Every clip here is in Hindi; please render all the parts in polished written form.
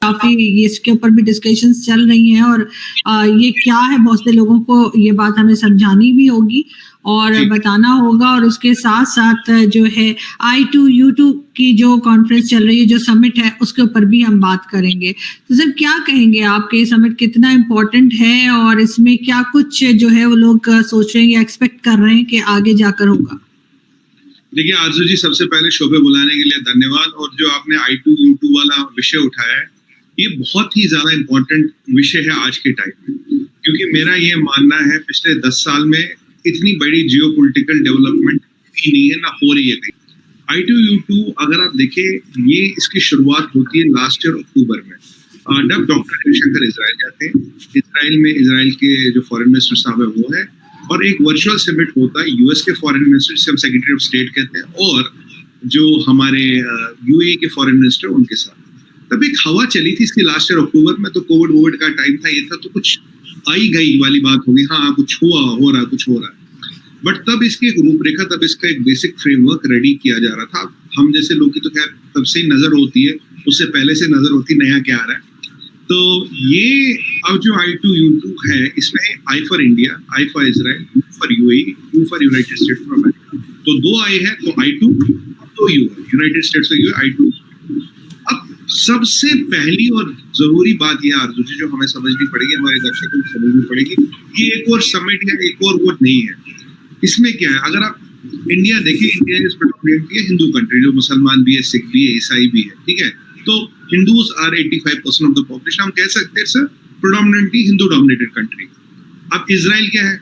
काफी इसके ऊपर भी डिस्कशंस चल रही हैं और ये क्या है, बहुत से लोगों को ये बात हमें समझानी भी होगी और बताना होगा। और उसके साथ साथ जो है I2U2 की जो कॉन्फ्रेंस चल रही है, जो समिट है, उसके ऊपर भी हम बात करेंगे। तो सर क्या कहेंगे आपके, ये समिट कितना इम्पोर्टेंट है और इसमें क्या कुछ जो है वो लोग सोच रहे हैं या एक्सपेक्ट कर रहे हैं कि आगे जाकर होगा? देखिए आरजू जी, सबसे पहले शोभे बुलाने के लिए धन्यवाद। और जो आपने I2U2 वाला विषय उठाया है, ये बहुत ही ज्यादा इम्पोर्टेंट विषय है आज के टाइम में, क्योंकि मेरा ये मानना है पिछले 10 साल में इतनी बड़ी जियोपॉलिटिकल डेवलपमेंट ही नहीं है, ना हो रही है कहीं। I2U2 अगर आप देखें, ये इसकी शुरुआत होती है लास्ट ईयर अक्टूबर में, जब डॉक्टर जयशंकर इजराइल जाते हैं। इजराइल में इजराइल के जो फॉरेन मिनिस्टर साहब है वो है, और एक वर्चुअल समिट होता है यूएस के फॉरेन मिनिस्टर, जिसे हम सेक्रेटरी ऑफ स्टेट कहते हैं, और जो हमारे यूएई के फॉरेन मिनिस्टर उनके साथ। तब एक हवा चली थी इसकी लास्ट ईयर अक्टूबर में, तो कोविड का टाइम था, ये था, तो कुछ आई गई वाली बात होगी, हाँ कुछ हो रहा है। बट तब इसकी एक रूपरेखा, तब इसका एक बेसिक फ्रेमवर्क रेडी किया जा रहा था। हम जैसे लोग की तो खैर तब से ही नजर होती है, उससे पहले से नजर होती नया क्या आ रहा है। तो ये अब जो I2U2 है, इसमें I for India, I for Israel, U for UAE, U for United states of America, तो 2 I है, तो I2, तो U है, United states of UAE, I2। अब सबसे पहली और जरूरी बात यह आरजू जी जो हमें समझनी पड़ेगी, हमारे दर्शकों को समझनी पड़ेगी, ये एक और समिट या एक और वोट नहीं है। इसमें क्या है, अगर आप इंडिया देखिए, India is predominantly Hindu country, जो मुसलमान भी है, सिख भी है, ईसाई भी है, ठीक है। तो Hindus are 85% of the population, हम कह सकते हैं it's predominantly Hindu dominated country. अब इजराइल क्या है,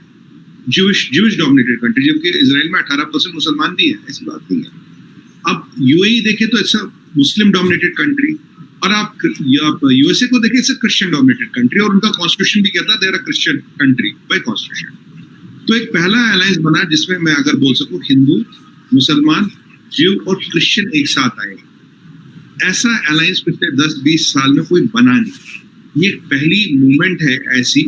ज्यूइश डोमिनेटेड कंट्री, जबकि इजराइल में 18% मुसलमान भी है, ऐसी बात नहीं है। अब यूएई देखे तो इट्स मुस्लिम डोमिनेटेड कंट्री, और आप यूएसए को देखें, इट्स क्रिश्चियन डोमिनेटेड कंट्री, और उनका कॉन्स्टिट्यूशन भी कहता है they are a Christian country by constitution. तो एक पहला अलायंस बना जिसमें मैं अगर बोल सकूं हिंदू, मुसलमान, ज्यू और क्रिश्चियन एक साथ आए। ऐसा अलायंस पिछले 10-20 साल में कोई बना नहीं, ये पहली मूवमेंट है ऐसी।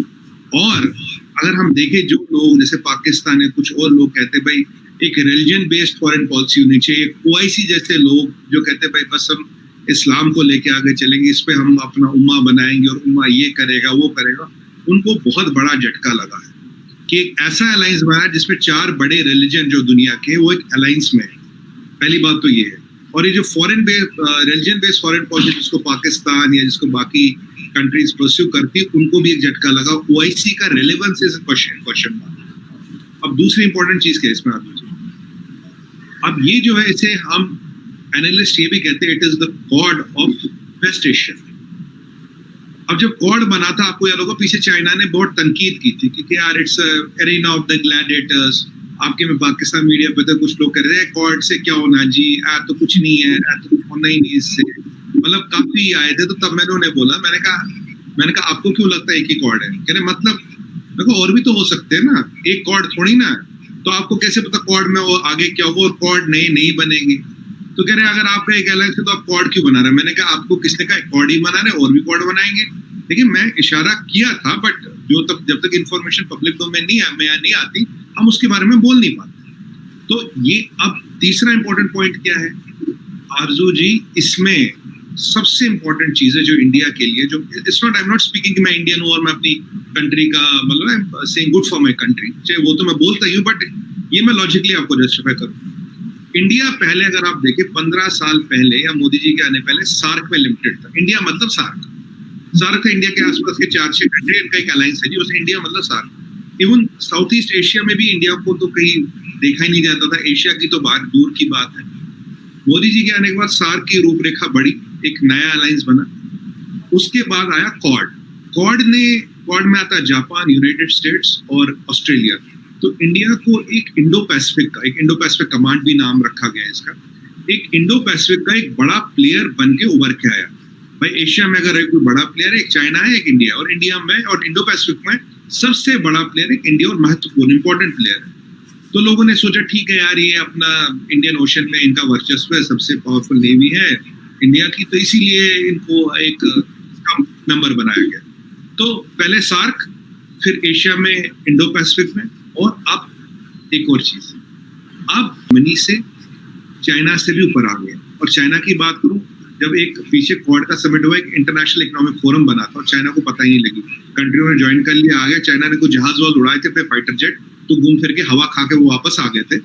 और अगर हम देखें, जो लोग जैसे पाकिस्तान है, कुछ और लोग कहते हैं भाई एक रिलीजन बेस्ड फॉरेन पॉलिसी होनी चाहिए, OIC जैसे लोग जो कहते हैं भाई बस हम इस्लाम को लेके आगे चलेंगे, इस पे हम अपना उम्मा बनाएंगे और उम्मा ये करेगा वो करेगा, उनको बहुत बड़ा झटका लगा है कि एक ऐसा अलायंस बना जिसमें 4 बड़े रिलीजन जो दुनिया के, वो एक अलायंस में है। पहली बात तो ये है। और ये जो foreign religion based foreign policy जिसको पाकिस्तान या जिसको बाकी कंट्रीज परस्यू करती है, उनको भी एक झटका लगा। OIC का रेलेवेंस इज क्वेश्चन मार्क। अब दूसरी इंपॉर्टेंट चीज क्या है इसमें, अब ये जो है, इसे हम एनालिस्ट ये भी कहते हैं it is the God of West Asia. अब जब गॉड बना था, आपको याद होगा पीछे चाइना ने बहुत तनकीद की थी कि यार it's arena of the Gladiators. आपके में पाकिस्तान मीडिया पे तो कुछ लोग कह रहे हैं गॉड से क्या होना जी, तो कुछ नहीं है, तो कुछ होना ही नहीं इससे, मतलब काफी आए थे। तो तब मैंने उन्हें बोला, मैंने कहा आपको क्यों लगता है एक ही गॉड है? कह रहे मतलब देखो और भी तो हो सकते हैं ना, एक गॉड थोड़ी ना। तो आपको कैसे पता कॉर्ड में वो आगे क्या होगा और कॉर्ड नहीं बनेगी? तो कह रहे अगर आपका एक अलायंस है तो आप कॉर्ड क्यों बना रहे हैं? मैंने कहा आपको किसने कहा कॉर्ड ही बना रहे, और भी कॉर्ड बनाएंगे। देखिए मैं इशारा किया था, बट जब तक इन्फॉर्मेशन पब्लिक डोमेन नहीं आती, हम उसके बारे में बोल नहीं पाते। तो ये अब तीसरा इंपॉर्टेंट पॉइंट क्या है आरजू जी, इसमें सबसे इंपॉर्टेंट चीज है जो इंडिया के लिए, जो it's not, I am not speaking कि मैं इंडियन हूँ और मैं अपनी कंट्री का मतलब I am saying good for my country, चाहे वो तो मैं बोलता ही हूँ, बट ये मैं लॉजिकली आपको जस्टिफाई करूँ। इंडिया पहले अगर आप देखें 15 साल पहले या मोदी जी के आने पहले सार्क में लिमिटेड था। इंडिया मतलब सार्क है इंडिया के आसपास के 4-6 कंट्री, इनका एक अलायंस है जी, उसे इंडिया मतलब SAARC. Even South East Asia में भी इंडिया को तो कहीं देखा ही नहीं जाता था, एशिया की तो बात दूर की बात है। मोदी जी के आने के बाद सार्क की रूपरेखा बढ़ी, एक नया अलायंस बना। उसके बाद आया क्वाड में आता है जापान, यूनाइटेड स्टेट्स और ऑस्ट्रेलिया। तो इंडिया को एक इंडो पैसिफिक कमांड भी नाम रखा गया है इसका, एक इंडो पैसिफिक का एक बड़ा प्लेयर बन के उभर के आया। भाई एशिया में अगर कोई बड़ा प्लेयर है, एक चाइना है, एक इंडिया, और इंडिया में और इंडो पैसिफिक में सबसे बड़ा प्लेयर एक इंडिया और महत्वपूर्ण इंपॉर्टेंट प्लेयर है। तो लोगों ने सोचा ठीक है यार, ये अपना इंडियन ओशन में इनका वर्चस्व है, सबसे पावरफुल नेवी है इंडिया की, तो इसीलिए इनको एक मेंबर बनाया गया। तो पहले सार्क, फिर एशिया में इंडो पैसिफिक में, और अब एक और चीज, अब मनी से चाइना से भी ऊपर आ गया। और चाइना की बात करूं, जब एक पीछे क्वाड का समिट हुआ, एक इंटरनेशनल इकोनॉमिक फोरम बना था और चाइना को पता ही नहीं लगी, कंट्रियों ने ज्वाइन कर लिया, आ गया। चाइना ने कुछ जहाज वाज उड़ाए थे अपने फाइटर जेट, तो घूम फिर के हवा खा के वो वापस आ गए थे।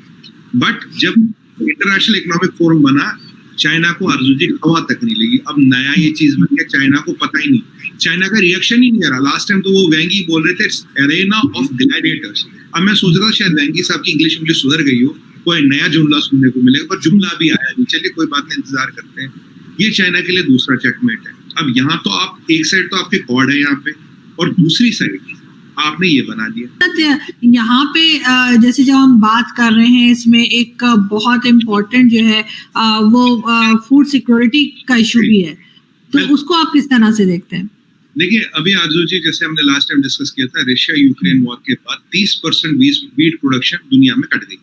बट जब इंटरनेशनल इकोनॉमिक फोरम बना, चाइना को अर्जुन जी हवा तक नहीं लगी। अब नया ये चीज बन गया, चाइना को पता ही नहीं, चाइना का रिएक्शन ही नहीं आ रहा। लास्ट टाइम तो वो वेंगी बोल रहे थे इट्स एरेना ऑफ ग्लैडिएटर्स। अब मैं सोच रहा था शायद वेंगी साहब की इंग्लिश सुधर गई हो, कोई नया जुमला सुनने को मिलेगा, पर जुमला भी आया नहीं। चलिए कोई बात नहीं, इंतजार करते हैं। ये चाइना के लिए दूसरा चेकमेट है। अब यहाँ तो आप एक साइड तो आपके क्वाड है यहाँ पे, और दूसरी साइड आपने ये बना दिया। यहाँ पे जैसे जब हम बात कर रहे हैं, इसमें एक बहुत इम्पोर्टेंट जो है वो फूड सिक्योरिटी का इशू भी है, तो उसको आप किस तरह से देखते हैं? देखिए, अभी आरजू जी, जैसे हमने लास्ट टाइम डिस्कस किया था, रशिया यूक्रेन वॉर के बाद 30% वीट प्रोडक्शन दुनिया में कट गई।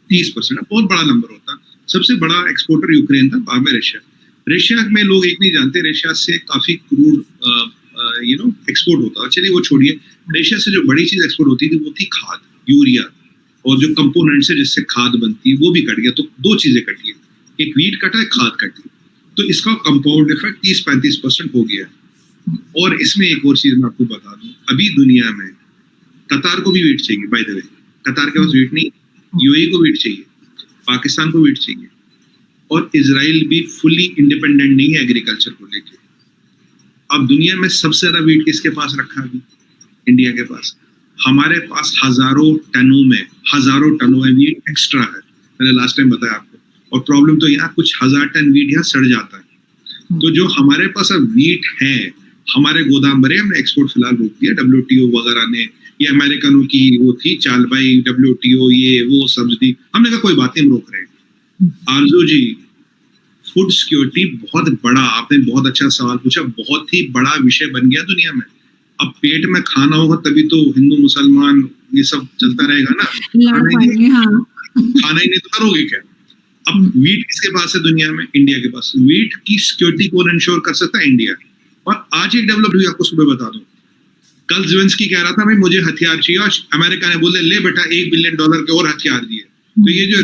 30% बहुत बड़ा नंबर होता। सबसे बड़ा एक्सपोर्टर यूक्रेन था, बाद में रशिया। रशिया में लोग एक नहीं जानते, रशिया से काफी क्रूड एक्सपोर्ट होता है। चलिए वो छोड़िए, रशिया से जो बड़ी चीज एक्सपोर्ट होती थी वो थी खाद, यूरिया, और जो कंपोनेंट्स है जिससे खाद बनती है वो भी कट गया। तो दो चीजें कटी है, एक वीट कटा है, खाद कटी। तो इसका कंपाउंड इफेक्ट 30-35% हो गया। और इसमें एक और चीज मैं आपको बता दूं, अभी दुनिया में कतार को भी वीट चाहिए। बाय द वे, कतार के पास वीट नहीं, यूएई को वीट चाहिए, पाकिस्तान को वीट चाहिए, और इजराइल भी फुली इंडिपेंडेंट नहीं है एग्रीकल्चर को लेके। अब दुनिया में सबसे ज्यादा वीट किसके पास रखा है? इंडिया के पास। हमारे पास हजारों टनों में वीट एक्स्ट्रा है, मैंने लास्ट टाइम बताया आपको। और प्रॉब्लम तो यहाँ कुछ 1000 टन वीट यहाँ सड़ जाता है। तो जो हमारे पास अब वीट है, हमारे गोदाम भरे, हमने एक्सपोर्ट फिलहाल रोक दिया। WTO वगैरह ने, ये अमेरिकनों की वो थी चाल भाई, WTO ये वो सब्सिडी, हमने कहा कोई बात नहीं, हम रोक रहे हैं। आरजू जी, फूड सिक्योरिटी बहुत बड़ा, आपने बहुत अच्छा सवाल पूछा, बहुत ही बड़ा विषय बन गया दुनिया में। अब पेट में खाना होगा तभी तो हिंदू मुसलमान ये सब चलता रहेगा ना। खाना ही नहीं तो करोगे क्या? अब वीट किसके पास है दुनिया में? इंडिया के पास। वीट की सिक्योरिटी कौन इंश्योर कर सकता है? इंडिया। और आज एक डेवलप हुई, आपको सुबह बता दूं, कल ज़ेलेंस्की कह रहा था भाई मुझे हथियार चाहिए, और अमेरिका ने बोले ले बेटा $1 बिलियन के और हथियार दिए। तो ये जो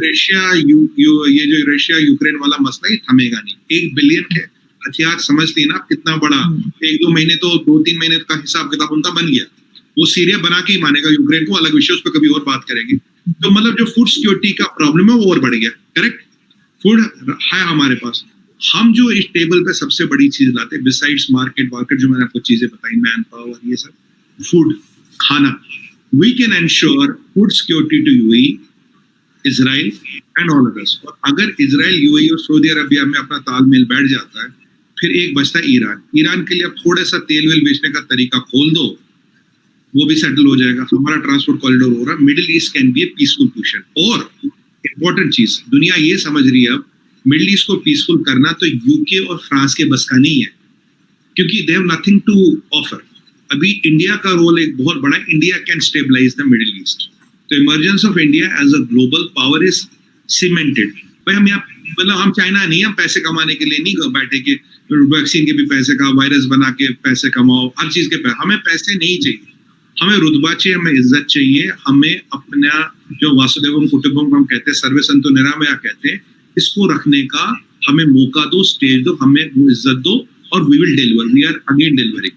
रशिया यूक्रेन वाला मसला ही थमेगा नहीं। 1 बिलियन के हथियार समझते हैं ना आप कितना बड़ा। 1-2 महीने तो 2-3 महीने का हिसाब किताब उनका बन गया। वो सीरिया बना के ही मानेगा यूक्रेन को, अलग विषय, उस पर कभी और बात करेंगे। तो मतलब जो फूड सिक्योरिटी का प्रॉब्लम है वो और बढ़ गया। करेक्ट, फूड है हमारे पास। हम जो इस टेबल पे सबसे बड़ी चीज लाते हैं, बिसाइड्स मार्केट जो मैंने आपको चीजें बताई, मैन पावर, ये सब, फूड, खाना, we can ensure food security to UAE, Israel and all others. और अगर इजराइल, यूएई और सऊदी अरबिया में अपना तालमेल बैठ जाता है, फिर एक बचता है ईरान। ईरान के लिए अब थोड़ा सा तेल वेल बेचने का तरीका खोल दो, वो भी सेटल हो जाएगा। हमारा ट्रांसपोर्ट कॉरिडोर हो रहा है। Middle east can be A peaceful future. और इंपॉर्टेंट चीज, दुनिया ये समझ रही है अब मिडिल ईस्ट को पीसफुल करना तो यूके और फ्रांस के बस का नहीं है, क्योंकि they have nothing to offer. अभी इंडिया का रोल एक बहुत बड़ा है। India can stabilise the Middle East. तो emergence of India as a global power is cemented. भाई हम यहाँ, मतलब हम चाइना नहीं, हम पैसे कमाने के लिए नहीं बैठे कि वैक्सीन के भी पैसे का, वायरस बना के पैसे कमाओ, हर चीज के पैसे। हमें पैसे नहीं चाहिए, हमें रुतबा चाहिए, हमें इज्जत चाहिए। हमें अपना जो वासुदेवम कुटुंबम हम कहते हैं, सर्वे संतो निरामया कहते हैं, इसको रखने का हमें मौका दो, स्टेज दो, हमें वो इज्जत दो, और we will deliver, we are again delivering.